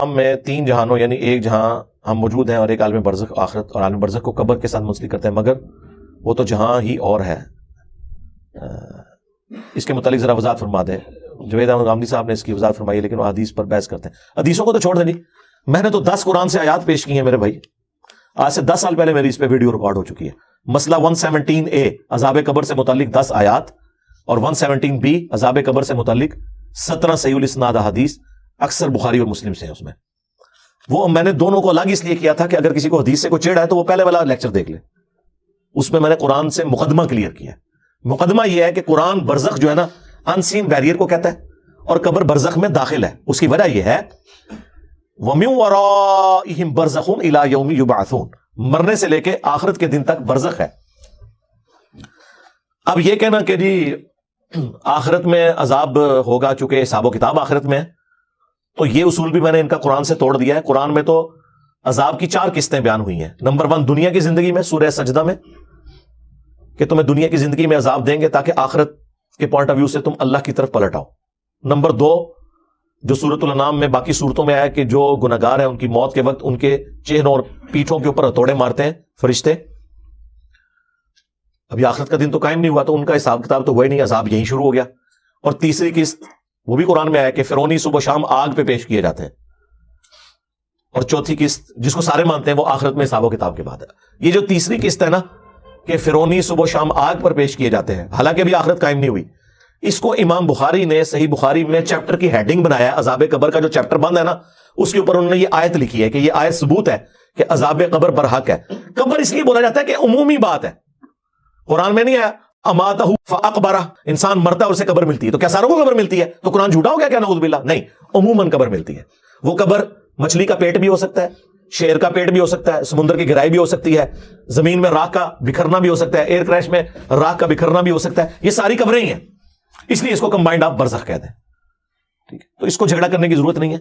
ہم میں تین جہانوں یعنی ایک جہاں ہم موجود ہیں اور ایک عالم برزخ آخرت، اور عالم برزخ کو قبر کے ساتھ منسلک کرتے ہیں، مگر وہ تو جہاں ہی اور ہے۔ اس کے متعلق ذرا وضاحت فرما دیں۔ جوید احمد غامدی صاحب نے اس کی وضاحت فرمائی ہے، لیکن وہ حدیث پر بحث کرتے ہیں۔ حدیثوں کو تو چھوڑ دیں جی، میں نے تو 10 قرآن سے آیات پیش کی ہیں میرے بھائی، آج سے 10 سال پہلے میری اس پہ ویڈیو ریکارڈ ہو چکی ہے۔ مسئلہ 117A عذاب قبر سے متعلق 10 آیات، اور 117B عذاب قبر سے متعلق 17 صحیح الاسناد حدیث، اکثر بخاری اور مسلم سے ہیں۔ اس میں وہ میں نے دونوں کو الگ اس لیے کیا تھا کہ اگر کسی کو حدیث سے کوئی چیڑا ہے تو وہ پہلے والا لیکچر دیکھ لے، اس میں نے قرآن سے مقدمہ کلیئر کیا ہے۔ مقدمہ یہ ہے کہ قرآن برزخ جو ہے نا ان سین بیریئر کو کہتا ہے، اور قبر برزخ میں داخل ہے۔ اس کی وجہ یہ ہے وَمِن وَرَائِهِمْ بَرْزَخٌ إِلَى يَوْمِ يُبْعَثُونَ، مرنے سے لے کے آخرت کے دن تک برزخ ہے۔ اب یہ کہنا کہ جی آخرت میں عذاب ہوگا چونکہ حساب و کتاب آخرت میں ہے، تو یہ اصول بھی میں نے ان کا قرآن سے توڑ دیا ہے۔ قرآن میں تو عذاب کی 4 قسطیں بیان ہوئی ہیں۔ نمبر 1 دنیا کی زندگی میں سورہ سجدہ میں کہ تمہیں دنیا کی زندگی میں عذاب دیں گے تاکہ آخرت کے پوائنٹ آف ویو سے تم اللہ کی طرف پلٹ آؤ۔ نمبر 2 جو سورۃ الانعام میں باقی صورتوں میں آیا کہ جو گناہگار ہیں ان کی موت کے وقت ان کے چہروں اور پیٹھوں کے اوپر ہتھوڑے مارتے ہیں فرشتے۔ ابھی آخرت کا دن تو قائم نہیں ہوا تو ان کا حساب کتاب تو وہی نہیں، عذاب یہیں شروع ہو گیا۔ اور تیسری قسط وہ بھی قرآن میں آیا کہ فرعونی صبح و شام آگ پہ پیش کیے جاتے ہیں۔ اور چوتھی قسط جس کو سارے مانتے ہیں وہ آخرت میں حساب و کتاب کے بعد ہے۔ یہ جو تیسری قسط ہے نا کہ فرعونی صبح و شام آگ پر پیش کیے جاتے ہیں، حالانکہ بھی آخرت قائم نہیں ہوئی، اس کو امام بخاری نے صحیح بخاری میں چیپٹر کی ہیڈنگ بنایا ہے۔ عذاب قبر کا جو چیپٹر بند ہے نا اس کے اوپر انہوں نے یہ آیت لکھی ہے کہ یہ آیت ثبوت ہے کہ عذاب قبر برحق ہے۔ قبر اس لیے بولا جاتا ہے کہ عمومی بات ہے، قرآن میں نہیں ہے اماتہ فاقبرہ، انسان مرتا ہے اسے قبر ملتی ہے، تو کیا ساروں کو قبر ملتی ہے؟ تو قرآن جھوٹا ہو گیا کیا؟ نعوذ باللہ، نہیں، عموماً قبر ملتی ہے۔ وہ قبر مچھلی کا پیٹ بھی ہو سکتا ہے، شیر کا پیٹ بھی ہو سکتا ہے، سمندر کی گہرائی بھی ہو سکتی ہے، زمین میں راکھ کا بکھرنا بھی ہو سکتا ہے، ایئر کریش میں راکھ کا بکھرنا بھی ہو سکتا ہے، یہ ساری قبریں ہی ہیں، اس لیے اس کو کمبائنڈ آپ برزخ کہتے ہیں۔ ٹھیک ہے، تو اس کو جھگڑا کرنے کی ضرورت نہیں ہے۔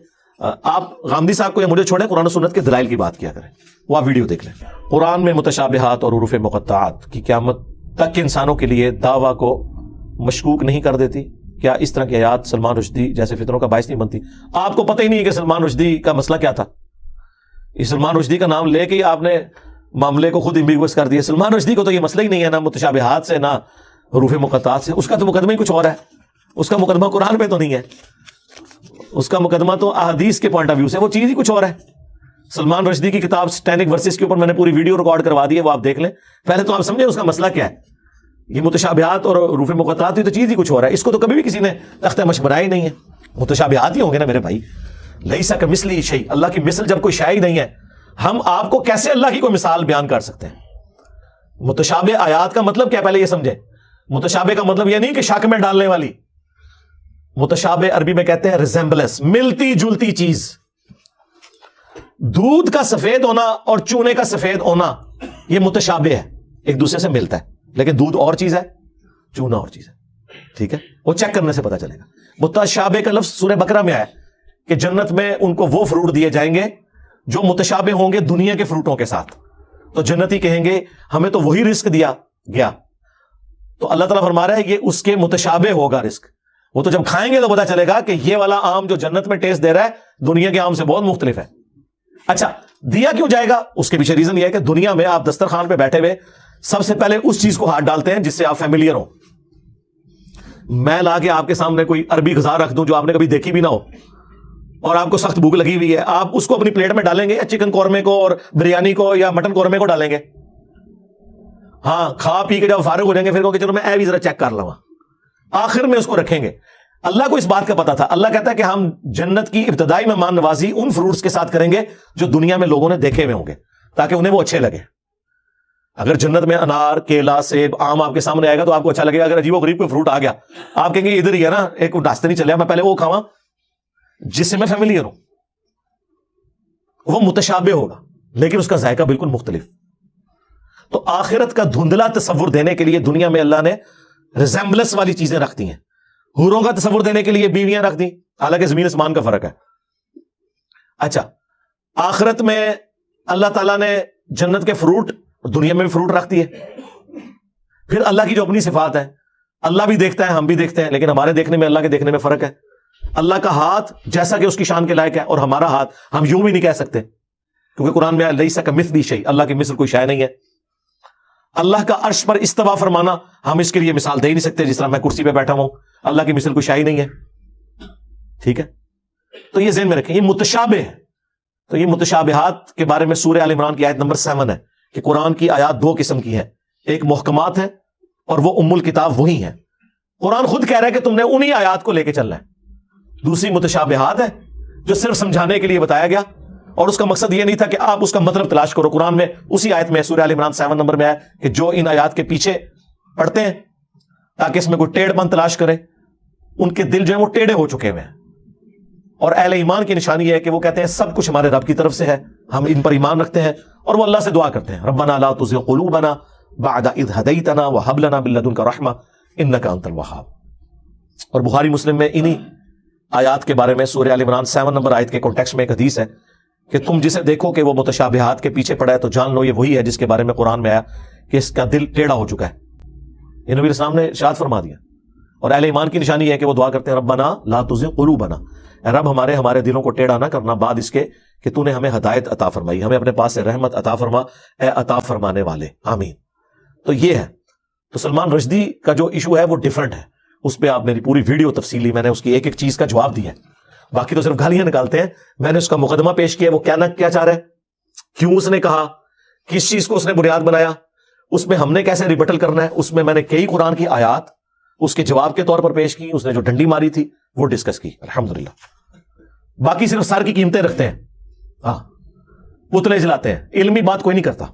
آپ غامدی صاحب کو یا مجھے چھوڑیں، قرآن و سنت کے دلائل کی بات کیا کریں، وہ آپ ویڈیو دیکھ لیں۔ قرآن میں متشابہات اور حروف مقطعات کی قیامت تک کے انسانوں کے لیے دعویٰ کو مشکوک نہیں کر دیتی؟ کیا اس طرح کی آیات سلمان رشدی جیسے فتنوں کا باعث نہیں بنتی؟ آپ کو پتہ ہی نہیں ہے کہ سلمان رشدی کا مسئلہ کیا تھا۔ اس سلمان رشدی کا نام لے کے آپ نے معاملے کو خود ایمبیگوس کر دیا۔ سلمان رشدی کو تو یہ مسئلہ ہی نہیں ہے، نہ متشابہات سے نہ حروف مقطعات سے، اس کا تو مقدمہ ہی کچھ اور ہے، اس کا مقدمہ قرآن پہ تو نہیں ہے، اس کا مقدمہ تو احادیث کے پوائنٹ آف ویو سے وہ چیز ہی کچھ اور ہے۔ سلمان رشدی کی کتاب سٹینک ورسز کے اوپر میں نے پوری ویڈیو ریکارڈ کروا دی ہے، وہ آپ دیکھ لیں، پہلے تو آپ سمجھیں اس کا مسئلہ کیا ہے۔ یہ متشابہات اور حروف مقطعات کی تو چیز ہی کچھ اور ہے، اس کو تو کبھی بھی کسی نے تختہ مشق بنایا ہی نہیں ہے۔ متشابہات ہی ہوں گے نا میرے بھائی، لیسا کمثلہ شیء، اللہ کی مثل جب کوئی شے ہی نہیں ہے، ہم آپ کو کیسے اللہ کی کوئی مثال بیان کر سکتے ہیں؟ متشابہ آیات کا مطلب کیا پہلے یہ سمجھیں۔ متشابہ کا مطلب یہ نہیں کہ شک میں ڈالنے والی، متشابہ عربی میں کہتے ہیں ریزمبلنس، ملتی جلتی چیز۔ دودھ کا سفید ہونا اور چونے کا سفید ہونا یہ متشابہ ہے، ایک دوسرے سے ملتا ہے، لیکن دودھ اور چیز ہے، چونا اور چیز ہے۔ ٹھیک ہے، وہ چیک کرنے سے پتہ چلے گا۔ متشابہ کا لفظ سورہ بقرہ میں آیا کہ جنت میں ان کو وہ فروٹ دیے جائیں گے جو متشابہ ہوں گے دنیا کے فروٹوں کے ساتھ، تو جنتی کہیں گے ہمیں تو وہی رزق دیا گیا، تو اللہ تعالیٰ فرما رہا ہے یہ اس کے متشابہ ہوگا رزق، وہ تو جب کھائیں گے تو پتہ چلے گا کہ یہ والا آم جو جنت میں ٹیسٹ دے رہا ہے دنیا کے آم سے بہت مختلف ہے۔ اچھا، دیا کیوں جائے گا؟ اس کے پیچھے ریزن یہ ہے کہ دنیا میں آپ دسترخوان پہ بیٹھے ہوئے سب سے پہلے اس چیز کو ہاتھ ڈالتے ہیں جس سے آپ فیملیئر ہو۔ میں لا کے آپ کے سامنے کوئی عربی غذا رکھ دوں جو آپ نے کبھی دیکھی بھی نہ ہو، اور آپ کو سخت بھوک لگی ہوئی ہے، آپ اس کو اپنی پلیٹ میں ڈالیں گے یا چکن قورمے کو اور بریانی کو یا مٹن قورمے کو ڈالیں گے؟ ہاں، کھا پی کے جب فارغ ہو جائیں گے پھر کہو کہ چلو میں اے بھی ذرا چیک کر لوں، آخر میں اس کو رکھیں گے۔ اللہ کو اس بات کا پتا تھا، اللہ کہتا ہے کہ ہم جنت کی ابتدائی مہمان نوازی ان فروٹس کے ساتھ کریں گے جو دنیا میں لوگوں نے دیکھے ہوئے ہوں گے تاکہ انہیں وہ اچھے لگے۔ اگر جنت میں انار، کیلا، سیب، آم آپ کے سامنے آئے گا تو آپ کو اچھا لگے گا۔ اگر عجیب و غریب کوئی فروٹ آ گیا آپ کہیں گے ادھر ہی ہے نا، ایک راستے نہیں چلے، میں پہلے وہ کھاواں جس سے میں فیملیئر ہوں۔ وہ متشابہ ہوگا لیکن اس کا ذائقہ بالکل مختلف۔ تو آخرت کا دھندلا تصور دینے کے لیے دنیا میں اللہ نے ریزمبلنس والی چیزیں رکھ دی ہیں، حوروں کا تصور دینے کے لیے بیویاں رکھ دی، حالانکہ زمین آسمان کا فرق ہے۔ اچھا، آخرت میں اللہ تعالیٰ نے جنت کے فروٹ دنیا میں بھی فروٹ رکھ دیے۔ پھر اللہ کی جو اپنی صفات ہے، اللہ بھی دیکھتا ہے، ہم بھی دیکھتے ہیں، لیکن ہمارے دیکھنے میں اللہ کے دیکھنے میں فرق ہے۔ اللہ کا ہاتھ جیسا کہ اس کی شان کے لائق ہے، اور ہمارا ہاتھ ہم یوں بھی نہیں کہہ سکتے، کیونکہ قرآن میں لیس کمثلہ شیء، اللہ کے مثل کوئی شے نہیں ہے۔ اللہ کا عرش پر استوا فرمانا، ہم اس کے لیے مثال دے ہی نہیں سکتے، جس طرح میں کرسی پہ بیٹھا ہوں، اللہ کی مثل کوئی شے ہی نہیں ہے، ٹھیک ہے؟ تو یہ ذہن میں رکھیں، یہ متشابہ ہے۔ تو یہ متشابہات کے بارے میں سورہ آل عمران کی آیت نمبر 7 ہے کہ قرآن کی آیات دو قسم کی ہیں، ایک محکمات ہیں اور وہ ام الکتاب وہی ہیں، قرآن خود کہہ رہا ہے کہ تم نے انہی آیات کو لے کے چلنا ہے۔ دوسری متشابہات ہے جو صرف سمجھانے کے لیے بتایا گیا، اور اس کا مقصد یہ نہیں تھا کہ آپ اس کا مطلب تلاش کرو۔ قرآن میں اسی آیت میں سورہ آل عمران 7 نمبر میں ہے کہ جو ان آیات کے پیچھے پڑھتے ہیں تاکہ اس میں کوئی ٹیڑھ پن تلاش کرے، ان کے دل جو ہیں وہ ٹیڑھے ہو چکے ہوئے ہیں۔ اور اہل ایمان کی نشانی یہ ہے کہ وہ کہتے ہیں سب کچھ ہمارے رب کی طرف سے ہے، ہم ان پر ایمان رکھتے ہیں، اور وہ اللہ سے دعا کرتے ہیں، ربنا لا تزغ قلوبنا بعد اذ ہدیتنا وہب لنا من لدنک رحمہ انک انت الوہاب۔ اور بخاری مسلم میں انہی آیات کے بارے میں سورہ آل عمران 7 نمبر آیت کے کانٹیکسٹ میں ایک حدیث ہے کہ تم جسے دیکھو کہ وہ متشابہات کے پیچھے پڑا ہے تو جان لو یہ وہی ہے جس کے بارے میں قرآن میں آیا کہ اس کا دل ٹیڑھا ہو چکا ہے۔ یہ نبی اسلام نے ارشاد فرما دیا۔ اور اہل ایمان کی نشانی ہے کہ وہ دعا کرتے ہیں ربنا لا تزغ قلوبنا، اے رب ہمارے دلوں کو ٹیڑھا نہ کرنا بعد اس کے کہ تو نے ہمیں ہدایت عطا فرمائی، ہمیں اپنے پاس سے رحمت عطا فرما اے عطا فرمانے والے، آمین۔ تو یہ ہے، تو سلمان رشدی کا جو ایشو ہے وہ ڈیفرنٹ ہے، اس پہ آپ میری پوری ویڈیو تفصیلی، میں نے اس کی ایک ایک چیز کا جواب دیا ہے، باقی تو صرف گالیاں نکالتے ہیں۔ میں نے اس کا مقدمہ پیش کیا، وہ کیا چاہ رہا ہے، کیوں اس نے کہا، کس چیز کو اس نے بنیاد بنایا، اس میں ہم نے کیسے ریبٹل کرنا ہے، اس میں میں نے کئی قرآن کی آیات اس کے جواب کے طور پر پیش کی، اس نے جو ڈنڈی ماری تھی وہ ڈسکس کی، الحمدللہ۔ باقی صرف سر کی قیمتیں رکھتے ہیں، ہاں پتلے جلاتے ہیں، علمی بات کوئی نہیں کرتا۔